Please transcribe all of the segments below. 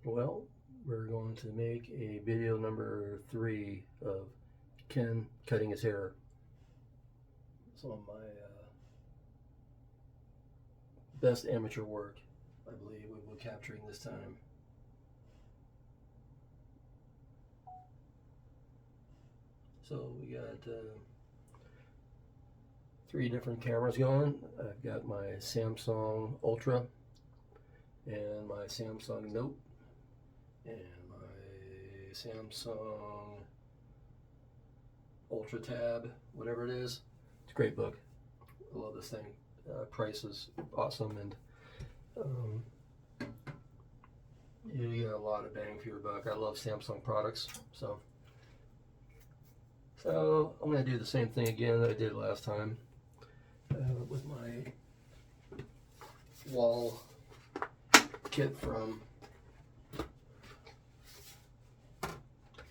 Well, we're going to make a video number 3 of Ken cutting his hair. Some of my best amateur work, I believe, we will be capturing this time. So we got 3 different cameras going. I've got my Samsung Ultra and my Samsung Note and my Samsung Ultra Tab, whatever it is. It's a great book. I love this thing. Price is awesome, and you get a lot of bang for your buck. I love Samsung products, so I'm going to do the same thing again that I did last time with my wall kit from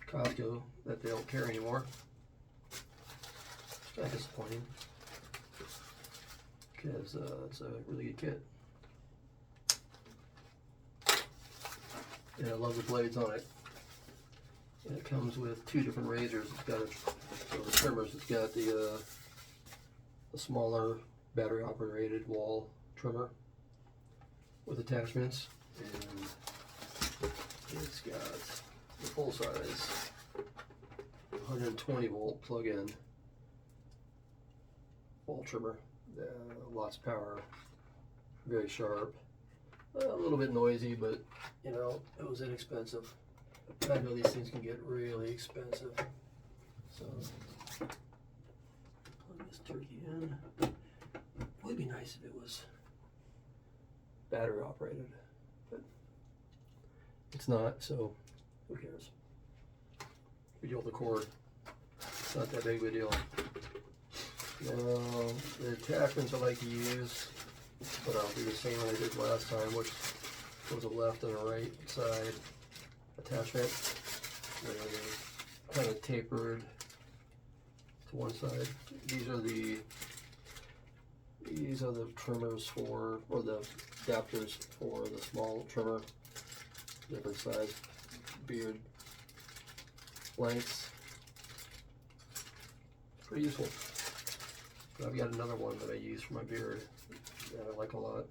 Costco that they don't carry anymore. It's kind of disappointing because it's a really good kit. And I love the blades on it. And it comes with 2 different razors. It's got the trimmers. It's got the smaller battery operated wall trimmer with attachments, and it's got the full size 120 volt plug-in wall trimmer. Lots of power, very sharp, a little bit noisy, but you know, it was inexpensive. I know these things can get really expensive, so plug this turkey in. It would be nice if it was battery operated, but it's not, so who cares? We deal with the cord. It's not that big of a deal. Now, the attachments I like to use, but I'll do the same one I did last time, which was a left and a right side attachment. They're kind of tapered to one side. These are the trimmers for, or the adapters for the small trimmer, different size beard lengths. Pretty useful. But I've got another one that I use for my beard that I like a lot.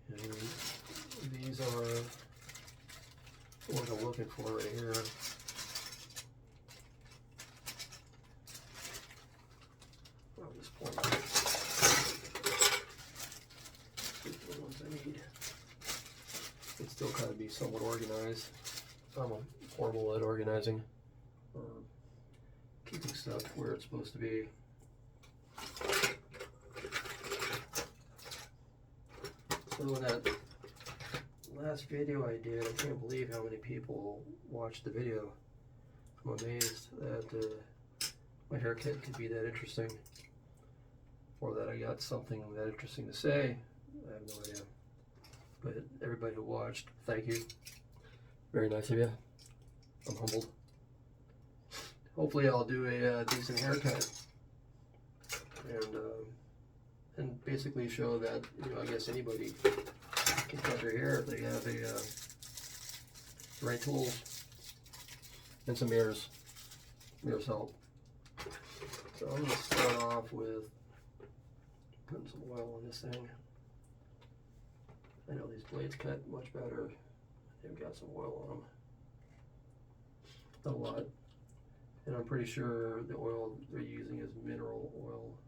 And these are what I'm looking for right here. I'll just pull them out. These are the ones I need. It still kind of be somewhat organized. I'm horrible at organizing or keeping stuff where it's supposed to be. So in that last video I did, I can't believe how many people watched the video. I'm amazed that my haircut could be that interesting, or that I got something that interesting to say. I have no idea. But everybody who watched, thank you. Very nice of you. I'm humbled. Hopefully I'll do a decent haircut, and basically show that, you know, I guess anybody can cut their hair if they have the right tools and some mirrors. Mirrors help. So I'm going to start off with putting some oil on this thing. I know these blades cut much better. They've got some oil on them. Not a lot. And I'm pretty sure the oil they're using is mineral oil.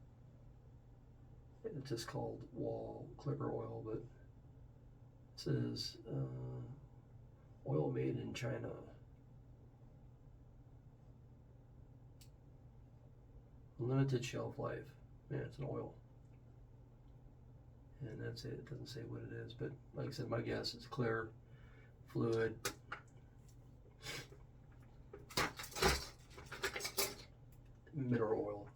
It's just called wall clipper oil, but it says oil made in China. Limited shelf life. Man, it's an oil. And that's it. It doesn't say what it is, but like I said, my guess is clear fluid. Mineral oil.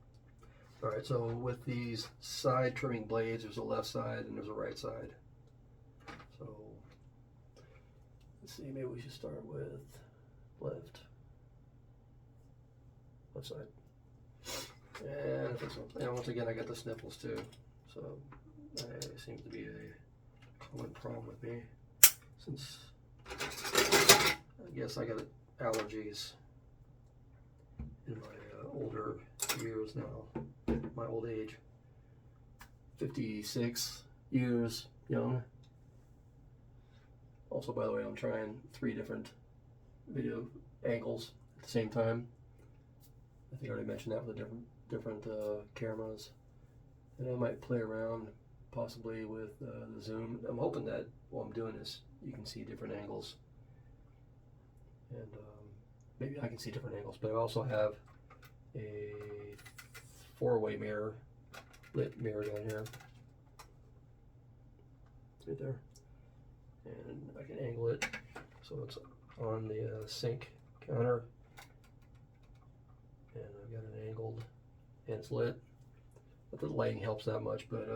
Alright, so with these side trimming blades, there's a left side and there's a right side. So, let's see, maybe we should start with left side. And I think so. And once again, I got the sniffles too. So, that seems to be a common problem with me since I guess I got allergies in my older years now, my old age. 56 years young. Also, by the way, I'm trying 3 different video angles at the same time. I think I already mentioned that with the different cameras. And I might play around possibly with the zoom. I'm hoping that while I'm doing this, you can see different angles. And maybe I can see different angles, but I also have a 4-way mirror, lit mirror down here. Right there. And I can angle it so it's on the sink counter. And I've got it angled and it's lit. Not that the lighting helps that much, but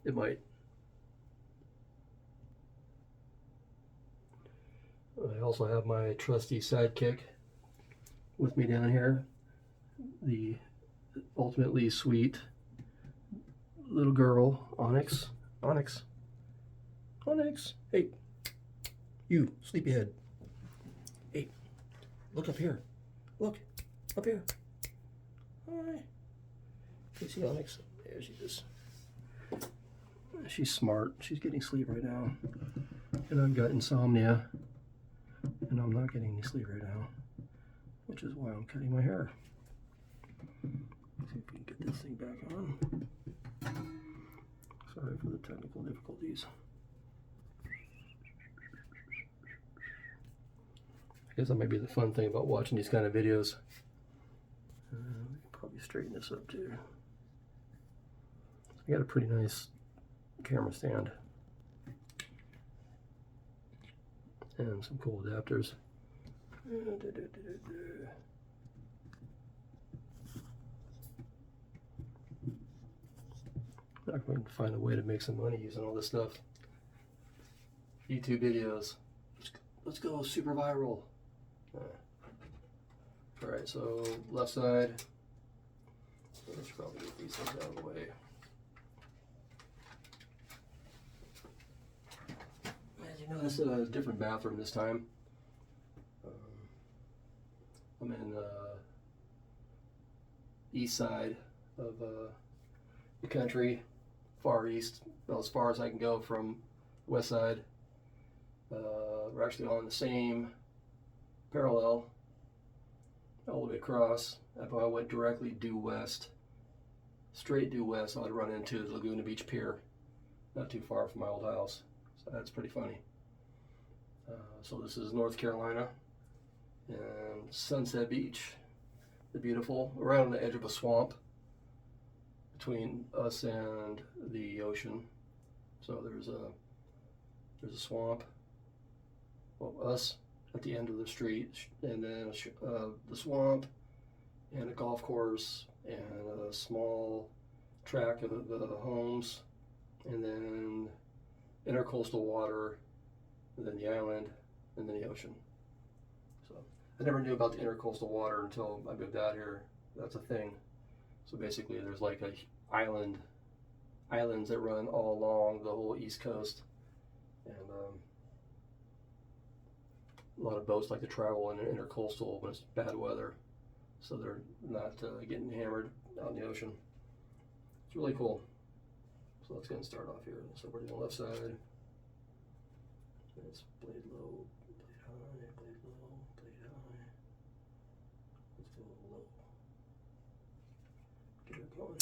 it might. I also have my trusty sidekick with me down here. The ultimately sweet little girl, Onyx. Onyx. Onyx. Hey. You, sleepyhead. Hey. Look up here. Look. Up here. Hi. You see Onyx? There she is. She's smart. She's getting sleep right now. And I've got insomnia. And I'm not getting any sleep right now. Which is why I'm cutting my hair. Let's see if we can get this thing back on. Sorry for the technical difficulties. I guess that might be the fun thing about watching these kind of videos. We can probably straighten this up too. I got a pretty nice camera stand. And some cool adapters. I'm going to find a way to make some money using all this stuff. YouTube videos. Let's go super viral. Alright, so left side. Let's probably get these things out of the way. As you notice, a different bathroom this time. I'm in the east side of the country, far east, about as far as I can go from west side. We're actually on the same parallel all the way across. If I went directly due west, straight due west, I'd run into the Laguna Beach Pier, not too far from my old house. So that's pretty funny. So this is North Carolina and Sunset Beach, the beautiful, right on the edge of a swamp between us and the ocean. So there's a swamp. Well, us at the end of the street, and then the swamp, and a golf course, and a small tract of the homes, and then intercoastal water, and then the island, and then the ocean. So I never knew about the intercoastal water until I moved out here. That's a thing. So basically, there's like islands that run all along the whole East Coast, and a lot of boats like to travel in an intercoastal when it's bad weather, so they're not getting hammered out in the ocean. It's really cool. So let's go and start off here. So we're doing the left side. It's blade low, blade high, blade low, blade high. Let's go low. Get it going.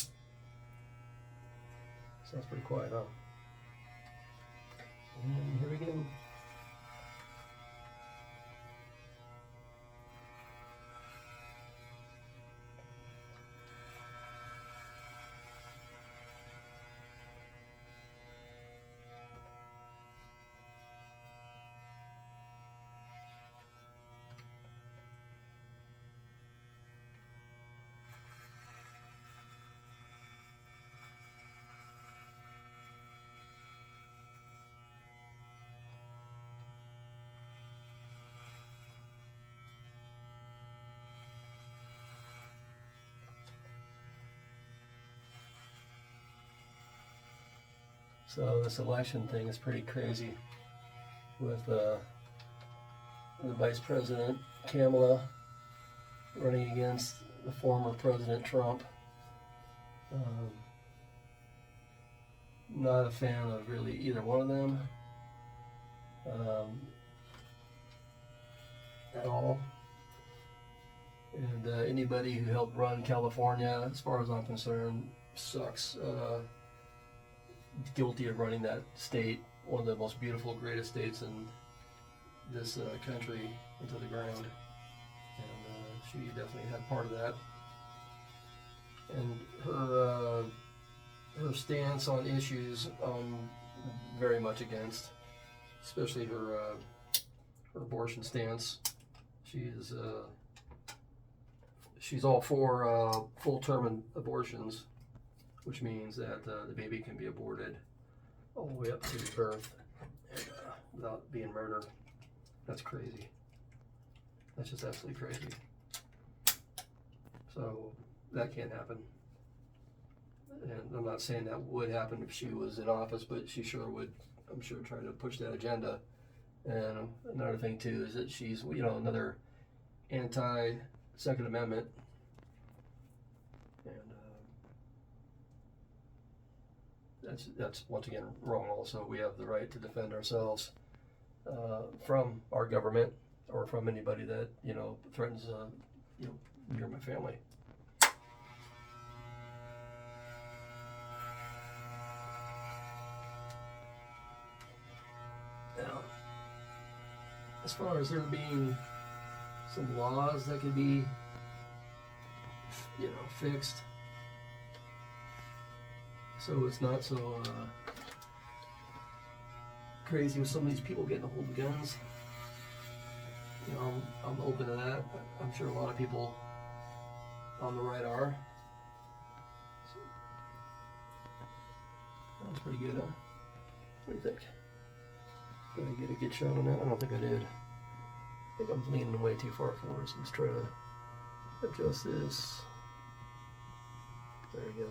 Sounds pretty quiet, huh? And here we go. So this election thing is pretty crazy with the Vice President Kamala running against the former President Trump. Not a fan of really either one of them at all. And anybody who helped run California, as far as I'm concerned, sucks. Guilty of running that state, one of the most beautiful, greatest states in this country, into the ground. And she definitely had part of that. And her stance on issues I'm very much against, especially her abortion stance. She's all for full-term abortions, which means that the baby can be aborted all the way up to birth without being murdered. That's crazy. That's just absolutely crazy. So that can't happen. And I'm not saying that would happen if she was in office, but she sure would, I'm sure, try to push that agenda. And another thing too is that she's, another anti-Second Amendment. And that's once again wrong. Also, we have the right to defend ourselves from our government or from anybody that threatens me or my family. Now, as far as there being some laws that could be, fixed, so it's not so crazy with some of these people getting a hold of guns, I'm open to that. I'm sure a lot of people on the right are. So, that was pretty good, huh? What do you think? Did I get a good shot on that? I don't think I did. I think I'm leaning way too far forward, so let's try to adjust this. There we go.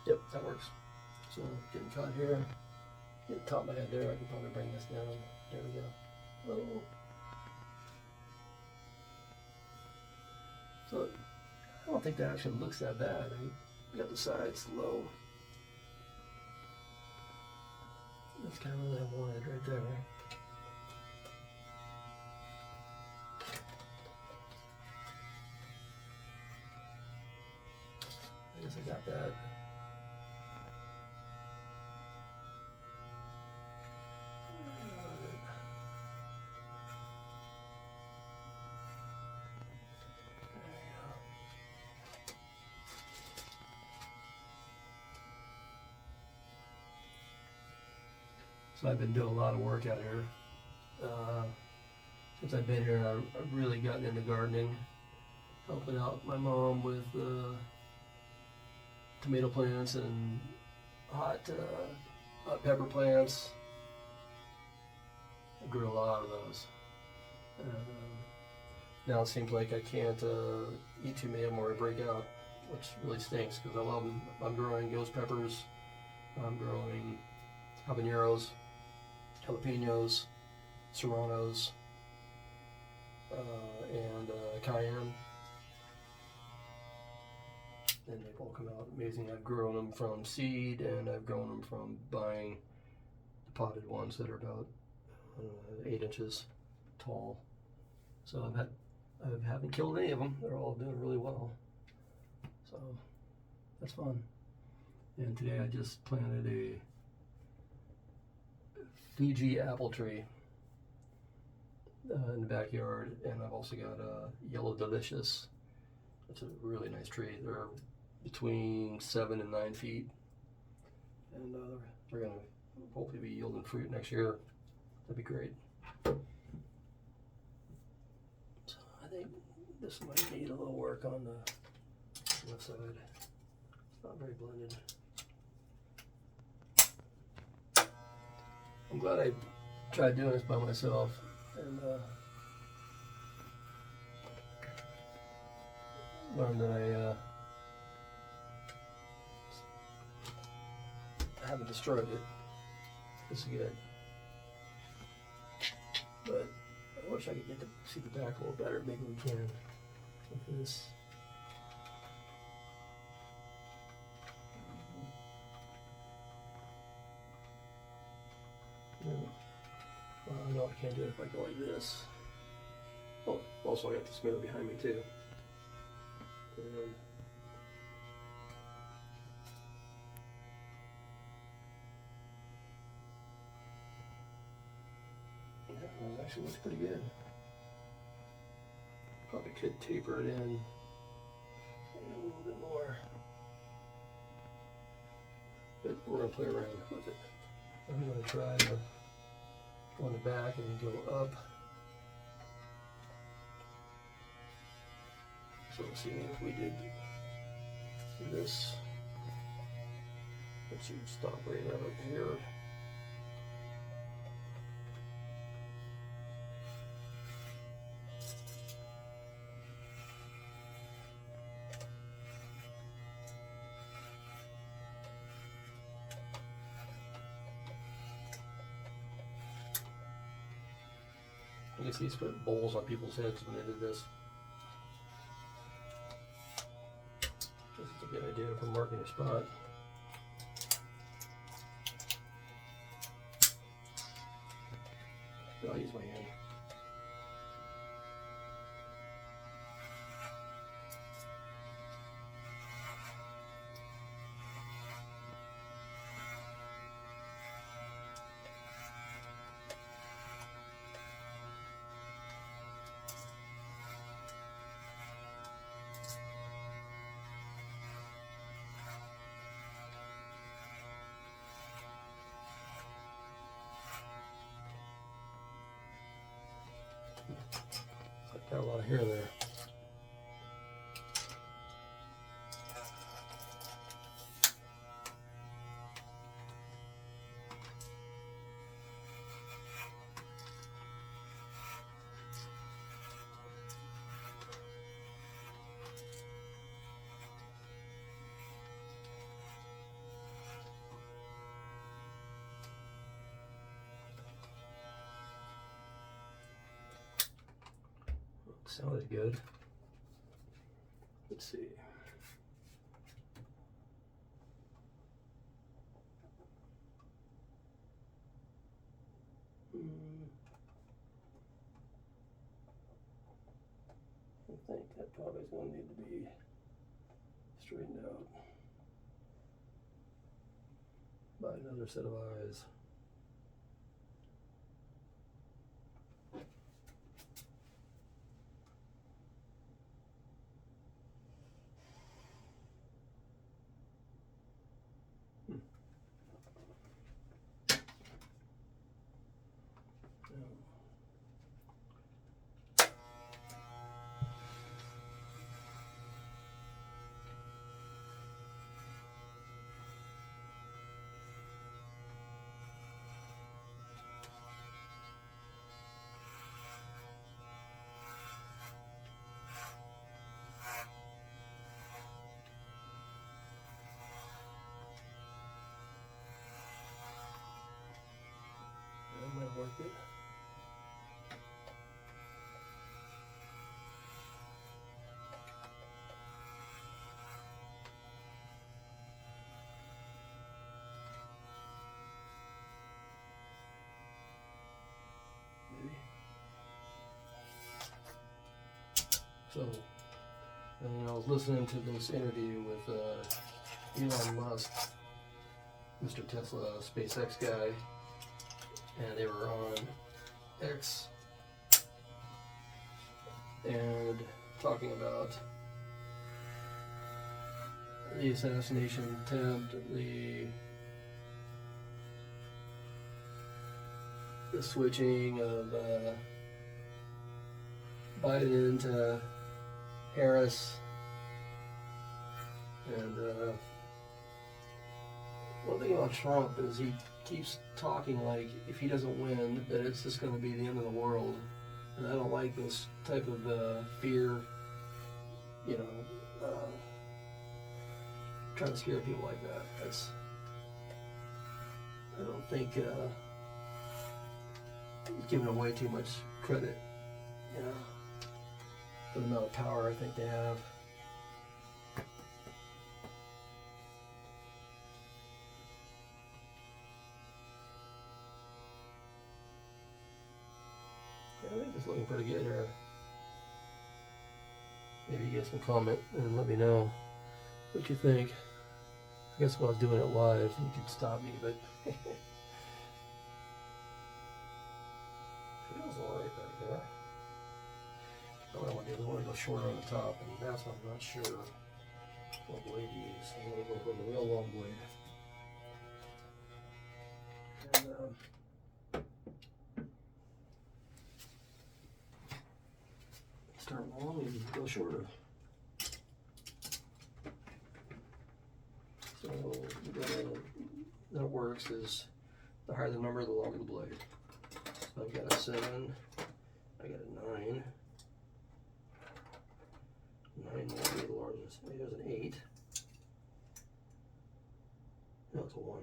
Yep, that works. So getting caught here. Get the top of my head there. I can probably bring this down. There we go. Oh. So I don't think that actually looks that bad. I got the sides low. That's kind of what I wanted right there. I guess I got that. So I've been doing a lot of work out here. Since I've been here, I've really gotten into gardening, helping out my mom with tomato plants and hot pepper plants. I grew a lot of those. Now it seems like I can't eat too many of them or I break out, which really stinks because I love them. I'm growing ghost peppers, I'm growing habaneros, jalapenos, serranos, and cayenne. And they've all come out amazing. I've grown them from seed and I've grown them from buying the potted ones that are about 8 inches tall. So I haven't killed any of them. They're all doing really well. So that's fun. And today I just planted a Fuji apple tree in the backyard, and I've also got a Yellow Delicious. It's a really nice tree. They're between 7 and 9 feet, and they're going to hopefully be yielding fruit next year. That'd be great. So I think this might need a little work on the left side. It's not very blended. I'm glad I tried doing this by myself, and learned that I haven't destroyed it. This is good. But I wish I could get to see the back a little better. Maybe we can with this. No. No, I can't do it if I go like this. Oh, also I got this mirror behind me too. Yeah, it actually looks pretty good. Probably could taper it in a little bit more. But we're going to play around with it. I'm going to try to go on the back and then go up. So let's see if we did this. Let's see, stop right out here. I guess these put bowls on people's heads when they did this. This is a good idea for marking a spot. I'll use my hand. Got a lot of hair there. Sounded good. Let's see. I think that probably is going to need to be straightened out by another set of eyes. That might work it. So, and I was listening to this interview with Elon Musk, Mr. Tesla, SpaceX guy, and they were on X and talking about the assassination attempt, the switching of Biden to Harris, and one thing about Trump is he keeps talking like if he doesn't win, that it's just going to be the end of the world, and I don't like this type of fear, you know, trying to scare people like that. That's, I don't think he's giving away too much credit you know, for the amount of power I think they have. I think it's looking pretty good here. Maybe you guys can comment and let me know what you think. I guess if I was doing it live, you could stop me, but feels alright back there. What I want to do is I want to go shorter on the top, and that's what I'm not sure what blade to use. I'm going to go with a real long blade. And start long and go shorter. So that it works is the higher the number, the longer the blade. So I've got a 7, I got a 9. 9 might be the largest. Maybe there's an 8. No, it's a 1.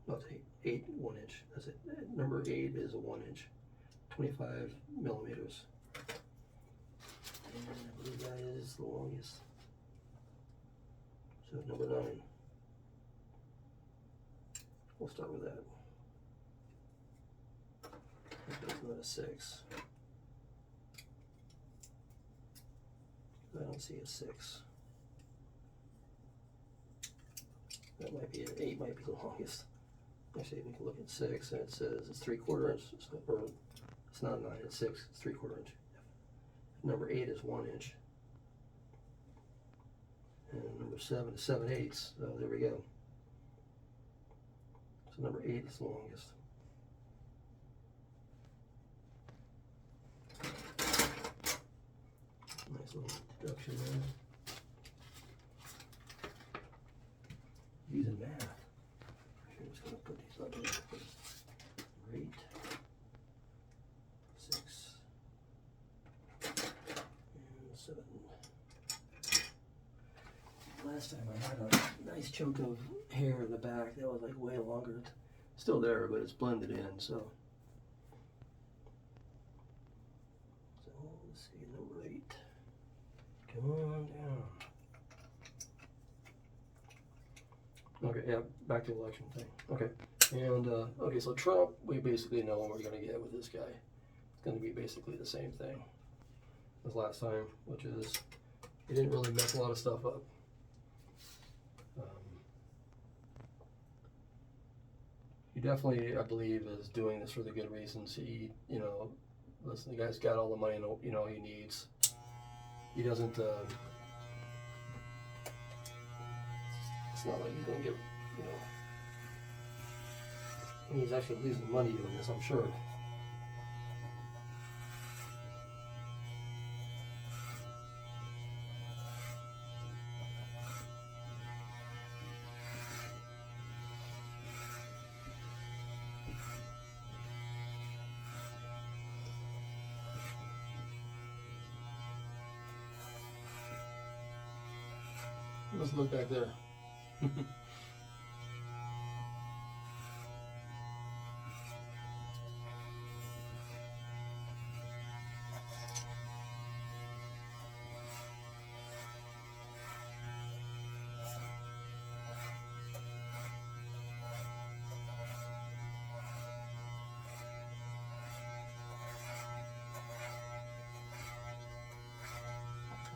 No, it's 8 1 inch. That's it. Number 8 is a 1 inch. 25 millimeters. And I believe that is the longest. So number 9. We'll start with that. That's not a 6. I don't see a 6. That might be an 8, might be the longest. Actually, we can look at 6, and it says it's 3/4 inch, or it's not 9, it's 6, it's 3/4 inch. Number 8 is 1 inch. And number 7 is 7/8, so there we go. So number 8 is the longest. Nice little deduction there. Using math. I'm just going to put these up here. Rate 6 and 7. Last time I had a nice chunk of hair in the back that was like way longer. It's still there, but it's blended in, so. So let's see, number 8. Come on down. Okay, yeah, back to the election thing. Okay, and okay, so Trump, we basically know what we're going to get with this guy. It's going to be basically the same thing as last time, which is he didn't really mess a lot of stuff up. He definitely, I believe, is doing this for the good reasons. He, you know, listen, the guy's got all the money, you know, he needs. He doesn't. It's not like he's going to get, you know. And he's actually losing money doing this, I'm sure. Let's look back there. I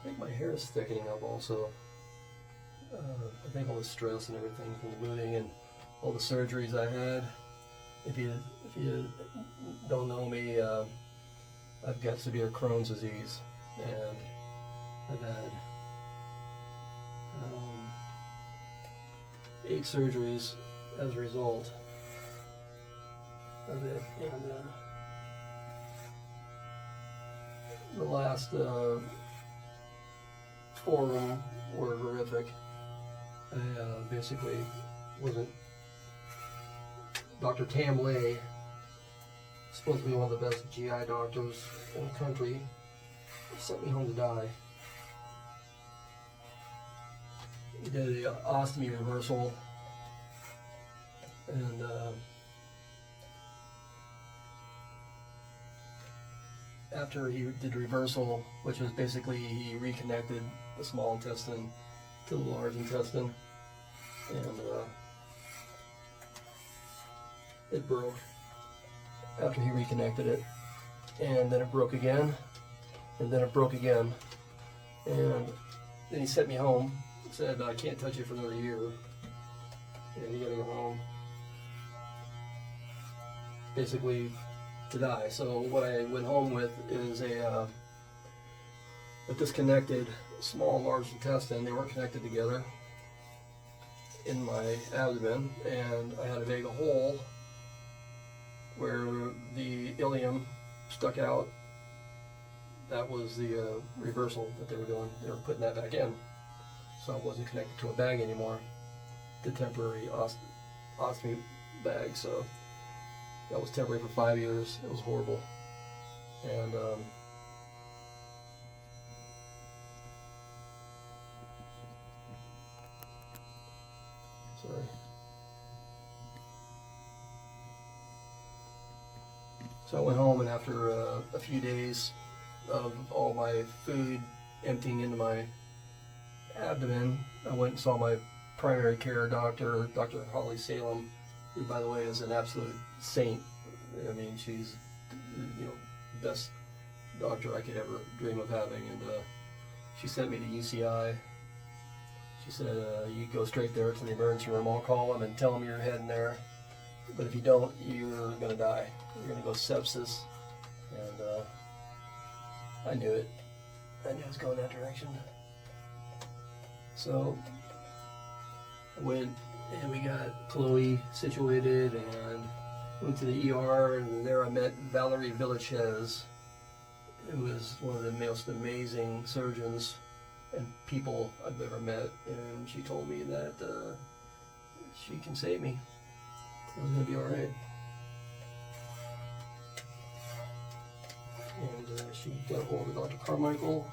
think my hair is thickening up also. I think all the stress and everything from the moving and all the surgeries I had. If you don't know me, I've got severe Crohn's disease, and I've had 8 surgeries as a result of it, and the last 4 of them were horrific. I basically wasn't. Dr. Tam Lay, supposed to be one of the best GI doctors in the country, sent me home to die. He did an ostomy reversal, and after he did reversal, which was basically he reconnected the small intestine to the large intestine, and it broke after he reconnected it, and then it broke again, and then it broke again, and then he sent me home, said I can't touch it for another year, and you gotta go home, basically to die. So what I went home with is a disconnected small and large intestine. They weren't connected together in my abdomen, and I had a big hole where the ileum stuck out. That was the reversal that they were doing. They were putting that back in, so I wasn't connected to a bag anymore, the temporary ostomy bag. So that was temporary for 5 years. It was horrible, and sorry. So I went home, and after a few days of all my food emptying into my abdomen, I went and saw my primary care doctor, Dr. Holly Salem, who, by the way, is an absolute saint. I mean, she's, you know, best doctor I could ever dream of having, and she sent me to UCI. She said, you go straight there to the emergency room. I'll call them and tell them you're heading there. But if you don't, you're going to die. You're going to go sepsis. And I knew it. I knew it was going that direction. So I went and we got Chloe situated and went to the ER, and there I met Valerie Villichez, who is one of the most amazing surgeons and people I've ever met, and she told me that she can save me. It was going to be alright. And she got a hold of Dr. Carmichael,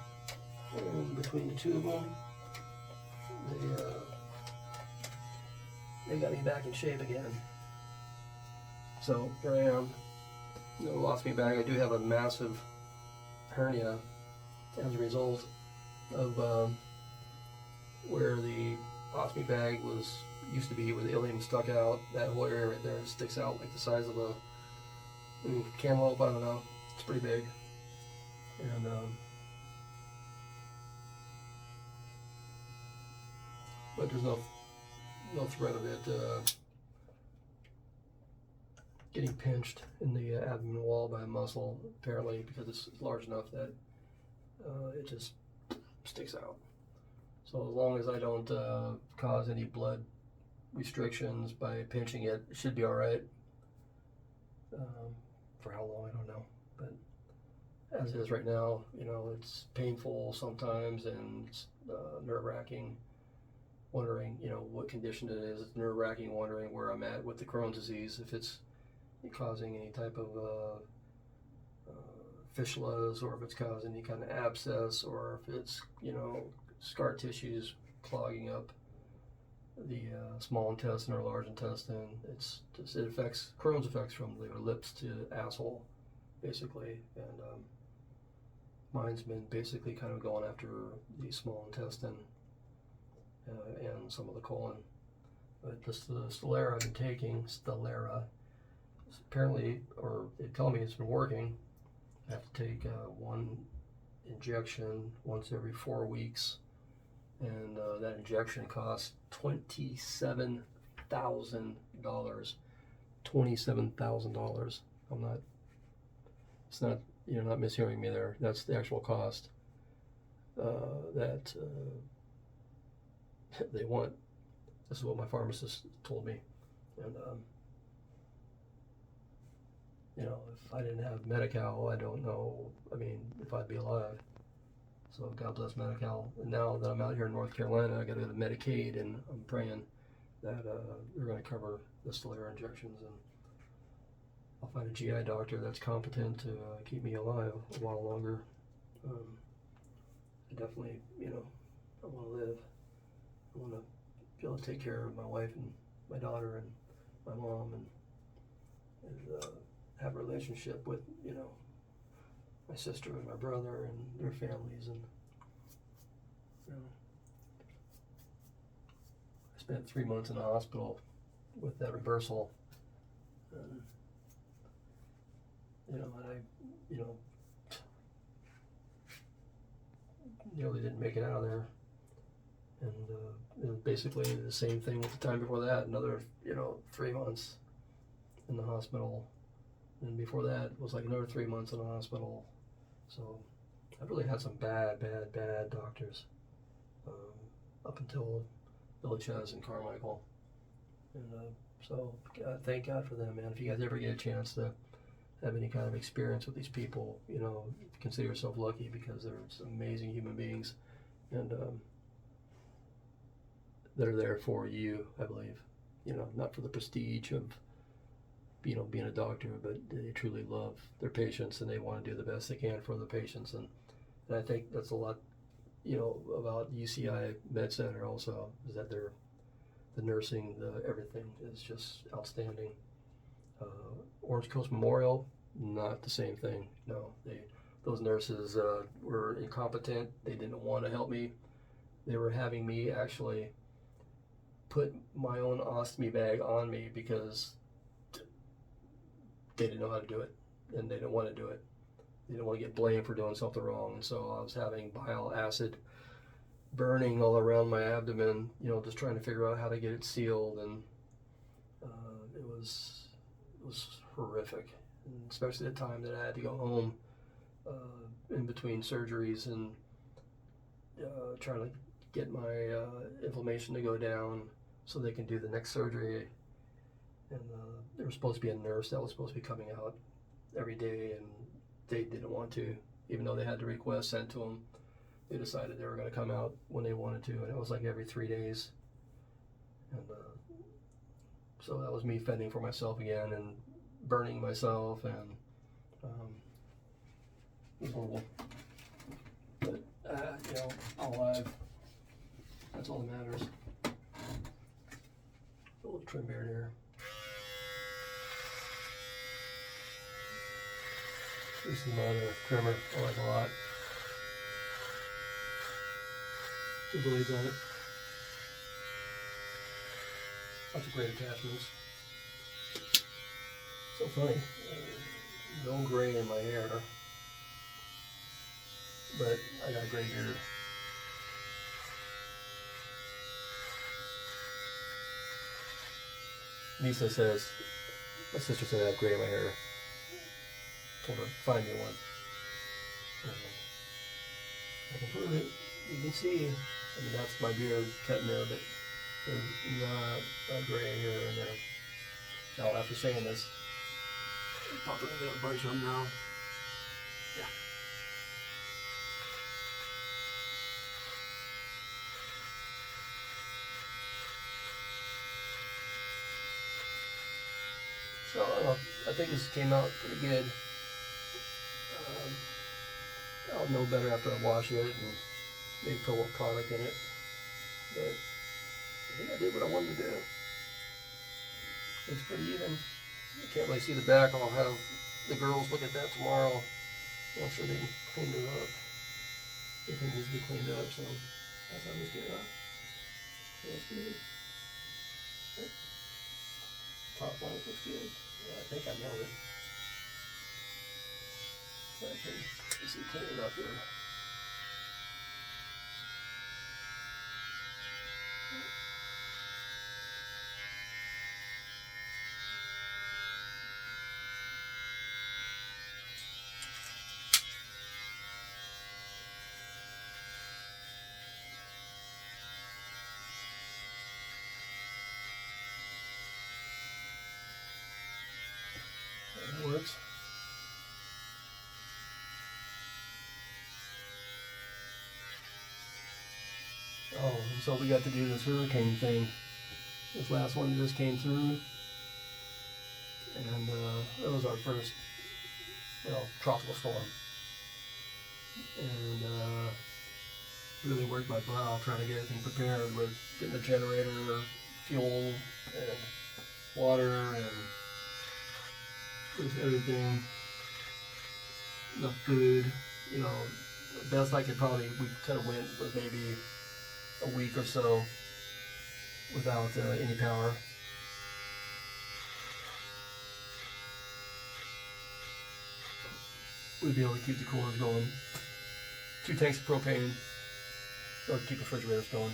and between the two of them, they got me back in shape again. So here I am. No ostomy bag. I do have a massive hernia as a result of where the ostomy bag used to be, where the ileum stuck out. That whole area right there sticks out like the size of a cantaloupe. I don't know. It's pretty big. And but there's no threat of it getting pinched in the abdomen wall by a muscle, apparently, because it's large enough that it just sticks out. So as long as I don't cause any blood restrictions by pinching it, it should be all right. For how long, I don't know. But as it is right now, you know, it's painful sometimes, and it's nerve-wracking, wondering, you know, what condition it is. It's nerve-wracking wondering where I'm at with the Crohn's disease, if it's causing any type of fistulas, or if it's causing any kind of abscess, or if it's, you know, scar tissues clogging up the small intestine or large intestine. It affects, Crohn's affects from the lips to asshole, basically, and mine's been basically kind of going after the small intestine and some of the colon. But the Stelara I've been taking, apparently, or they tell me it's been working. I have to take one injection once every 4 weeks, and that injection costs $27,000. $27,000. It's not, you're not mishearing me there. That's the actual cost that they want. This is what my pharmacist told me. And you know, if I didn't have Medi-Cal, I don't know, I mean, if I'd be alive. So God bless Medi-Cal. And now that I'm out here in North Carolina, I got to go to Medicaid, and I'm praying that they're going to cover the Stelara injections, and I'll find a GI doctor that's competent to keep me alive a while longer. I definitely, you know, I want to live. I want to be able to take care of my wife and my daughter and my mom, and have a relationship with, you know, my sister and my brother and their families, and you know, I spent 3 months in the hospital with that reversal, and you know, and I, you know, nearly didn't make it out of there, and it was basically the same thing with the time before that. Another, you know, 3 months in the hospital, and before that was like another 3 months in the hospital. So I've really had some bad doctors up until Village Chaz and Carmichael, and so thank God for them, man. If you guys ever get a chance to have any kind of experience with these people, you know, consider yourself lucky, because they're some amazing human beings, and that are there for you, I believe. You know, not for the prestige of, you know, being a doctor, but they truly love their patients, and they want to do the best they can for the patients. And I think that's a lot, you know, about UCI Med Center also, is that the nursing, the everything is just outstanding. Orange Coast Memorial, not the same thing. No, those nurses were incompetent. They didn't want to help me. They were having me actually put my own ostomy bag on me because they didn't know how to do it, and they didn't want to do it. They didn't want to get blamed for doing something wrong. And so I was having bile acid burning all around my abdomen, you know, just trying to figure out how to get it sealed, and it was horrific, and especially the time that I had to go home in between surgeries, and trying to get my inflammation to go down so they can do the next surgery. And there was supposed to be a nurse that was supposed to be coming out every day, and they didn't want to, even though they had the request sent to them. They decided they were going to come out when they wanted to, and it was like every 3 days. And so that was me fending for myself again and burning myself, and it was horrible. But you know, I'm alive. That's all that matters. A little trim beard here. This is my other trimmer I like a lot. Two blades on it. Lots of great attachments. So funny. No gray in my hair, but I got a gray beard. Lisa says, my sister said I have gray in my hair. Told her, find me one. I can prove it. You can see. I mean, that's my beard cut in there, but there's not a gray hair in there. Now, after saying this, probably got a bunch of them now. Yeah. So I think this came out pretty good. I'll know better after I wash it and maybe put a little product in it. But I think I did what I wanted to do. Looks pretty even. You can't really see the back. I'll have the girls look at that tomorrow. I'm sure they can clean it up. Everything needs to be cleaned up, so that's how this get up. So that's good. Top line looks good. Yeah, I think I nailed it. So I can just clean it up here. That works. Oh, and so we got to do this hurricane thing. This last one just came through, and that was our first, tropical storm. And really worked my butt off trying to get everything prepared with getting the generator, fuel, and water, and just everything the food. You know, the best I could probably, we could have went was maybe a week or so without any power. We'd be able to keep the coolers going. 2 tanks of propane, or keep the refrigerators going,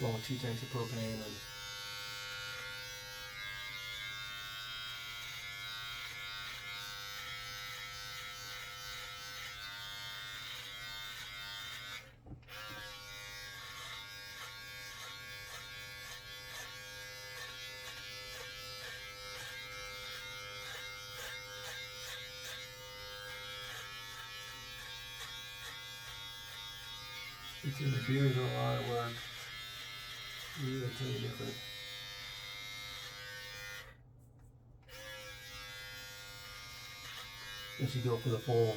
along with 2 tanks of propane. And the beers are a lot of work. You would tell you different. If you go for the full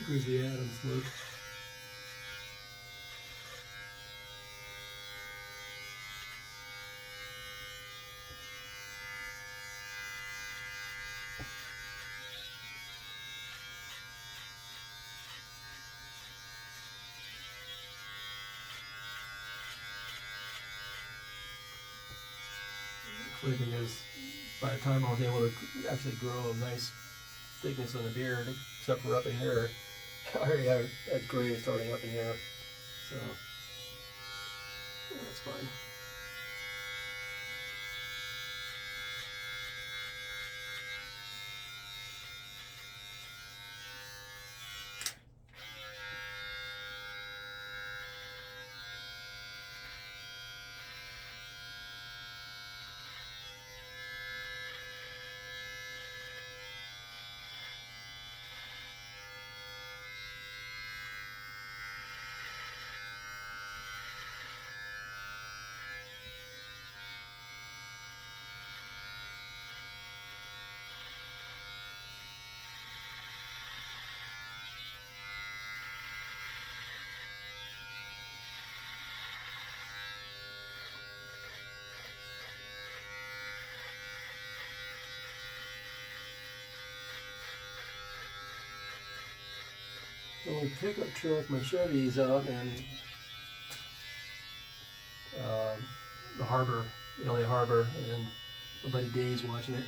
Grizzly Adams look. The thing is, by the time I was able to actually grow a nice thickness on the beard, except for up in here, I already had gray starting up in here, so that's fine. So we pick up truck, my Chevy's out in the harbor, LA Harbor, and my buddy Dave's watching it.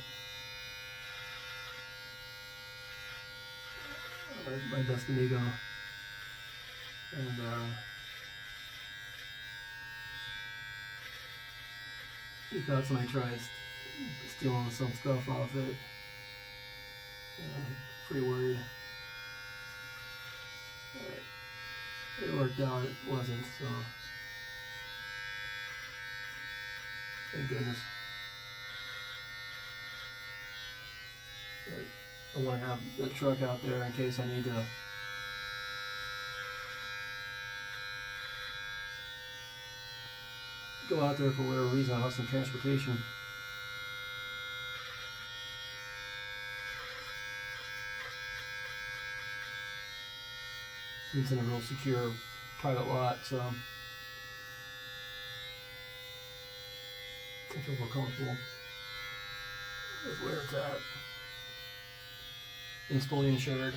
My best amigo. And he thought somebody tried stealing some stuff off it. Pretty worried. It worked out, it wasn't, so thank goodness. But I want to have the truck out there in case I need to go out there for whatever reason. I'll have some transportation. It's in a real secure private lot, so I feel more comfortable with where it's at. It's fully insured.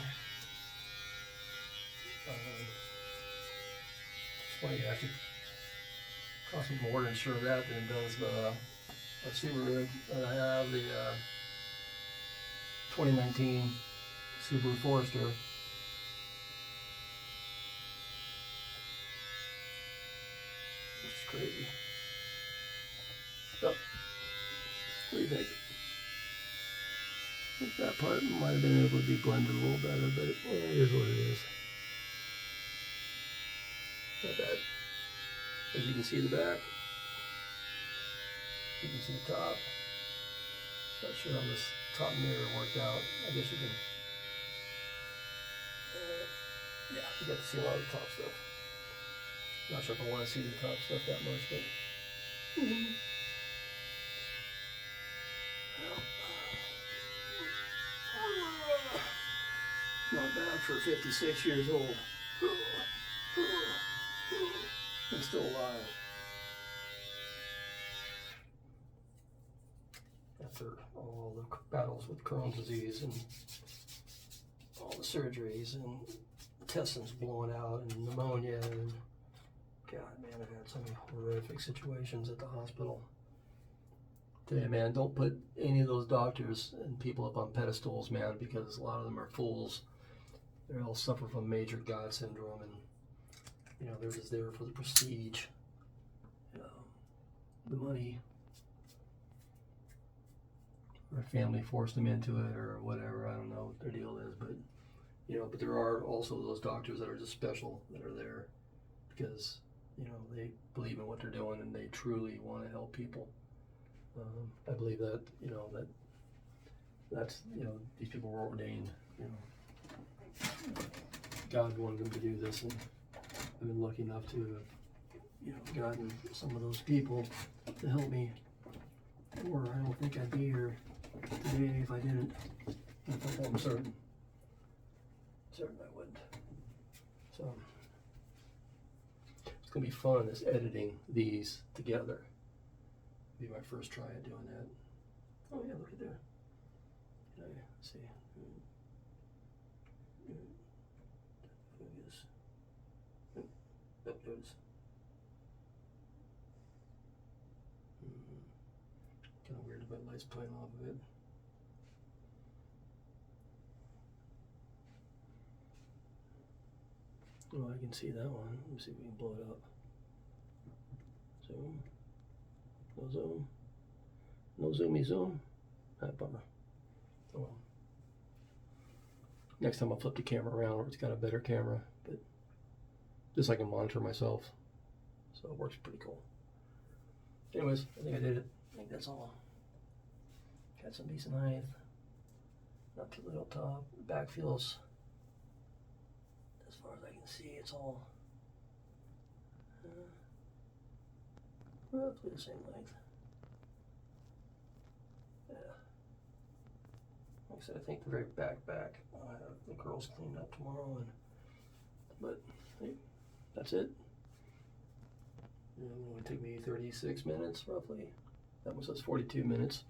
It's funny, it actually costs me more to insure that than it does a Subaru that I have, the 2019 Subaru Forester. Which is crazy. So, what do you think? I think that part might have been able to be blended a little better, but it is what it is. Not bad. As you can see the back, you can see the top. Not sure how this top mirror worked out. I guess you can, yeah, you got to see a lot of the top stuff. Not sure if I want to see the top stuff that much, but not bad for 56 years old. I'm still alive. after all the battles with Crohn's disease and all the surgeries and intestines blowing out and pneumonia and God, man, I've had so many horrific situations at the hospital. Tell you, man, don't put any of those doctors and people up on pedestals, man, because a lot of them are fools. They all suffer from major God syndrome, and you know they're just there for the prestige, you know, the money. Or family forced them into it, or whatever. I don't know what their deal is, but you know, but there are also those doctors that are just special that are there because you know they believe in what they're doing and they truly want to help people. I believe that you know that's you know these people were ordained. You know, God wanted them to do this, and I've been lucky enough to have you know gotten some of those people to help me. Or I don't think I'd be here today if I didn't. In fact, I'm certain I wouldn't. So it's gonna be fun is editing these together. Be my first try at doing that. Oh yeah, look at there. Let's see. Focus. Oh, there it is. Kind of weird about lights playing off of it. Oh, I can see that one. Let me see if we can blow it up. Zoom. No zoom. No zoomy zoom. Bummer. Oh well. Next time I'll flip the camera around where it's got a better camera, but just so I can monitor myself. So it works pretty cool. Anyways, I think I did it. I think that's all. Got some decent height. Not too little top. The back feels, as far as I can see, it's all roughly the same length. Yeah. Like I said, I think the very back, I'll have the curls cleaned up tomorrow, but hey, that's it. And it would take me 36 minutes roughly. That one says 42 minutes.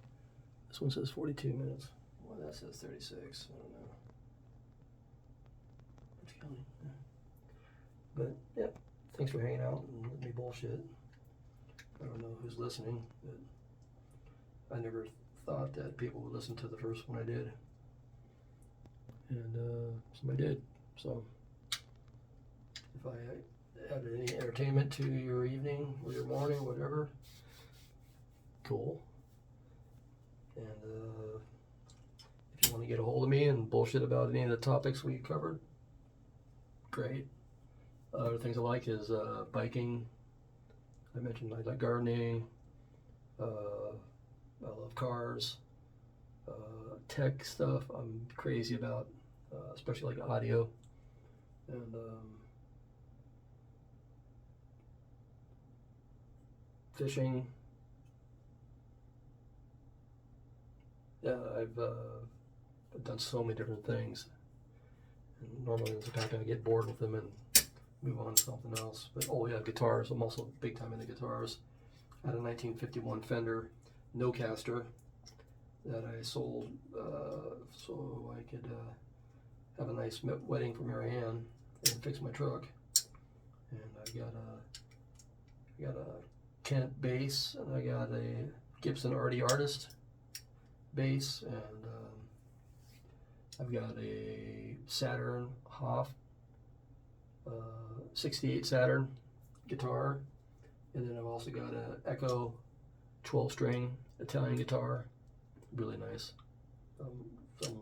This one says 42 minutes. Well, that says 36. I don't know. It's counting. Yeah. But yeah, thanks for hanging out and letting me bullshit. I don't know who's listening, but I never thought that people would listen to the first one I did, and somebody did. So if I added any entertainment to your evening or your morning, whatever, cool. And if you want to get a hold of me and bullshit about any of the topics we covered, great. Other things I like is biking. I mentioned I like gardening. I love cars. Tech stuff I'm crazy about, especially like audio. And fishing. Yeah, I've done so many different things. And normally sometimes I get bored with them and move on to something else. But oh yeah, guitars. I'm also big time into guitars. I had a 1951 Fender no-caster that I sold so I could have a nice wedding for Mary Ann and fix my truck. And I got a Kent bass, and I got a Gibson RD Artist bass, and I've got a Saturn Hoff 68 Saturn guitar, and then I've also got an Echo 12-string Italian guitar, really nice, from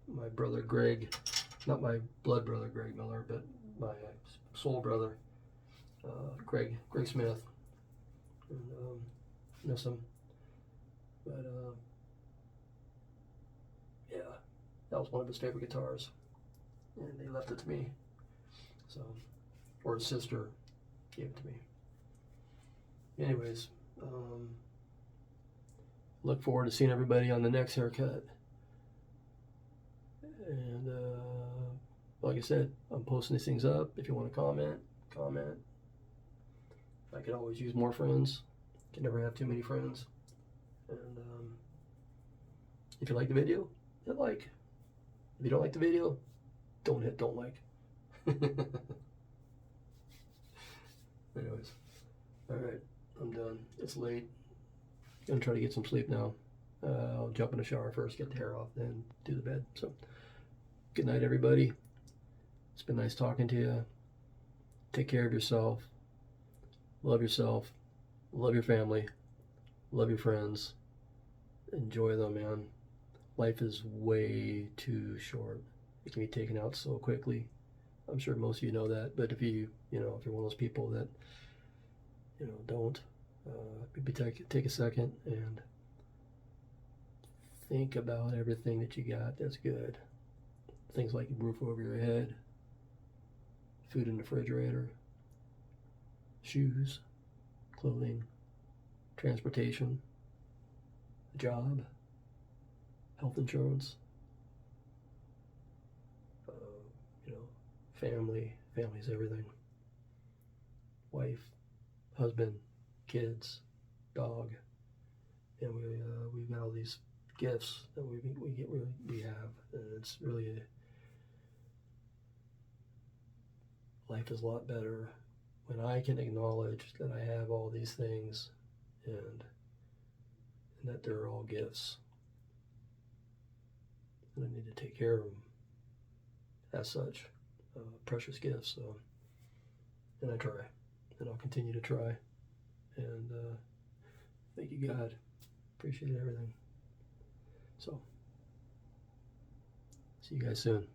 my brother Greg, not my blood brother Greg Miller, but my soul brother Greg Smith, and miss him, but yeah, that was one of his favorite guitars, and they left it to me, so, or his sister gave it to me. Anyways, look forward to seeing everybody on the next haircut. And like I said, I'm posting these things up. If you want to comment. I could always use more friends. Can never have too many friends. And If you like the video, hit like. If you don't like the video, don't hit don't like. Anyways, all right, I'm done. It's late. Gonna try to get some sleep now. I'll jump in the shower first, get the hair off, then do the bed. So, good night, everybody. It's been nice talking to you. Take care of yourself. Love yourself. Love your family. Love your friends. Enjoy them, man. Life is way too short. It can be taken out so quickly. I'm sure most of you know that, but if you're one of those people that, don't, maybe take a second and think about everything that you got that's good. Things like a roof over your head, food in the refrigerator, shoes, clothing, transportation, a job, health insurance, family. Family's everything. Wife, husband, kids, dog, and we've got all these gifts that we have, and it's really life is a lot better when I can acknowledge that I have all these things and that they're all gifts, and I need to take care of them as such, precious gifts. So, and I try, and I'll continue to try, and thank you, God. Appreciate everything. So, see you guys soon.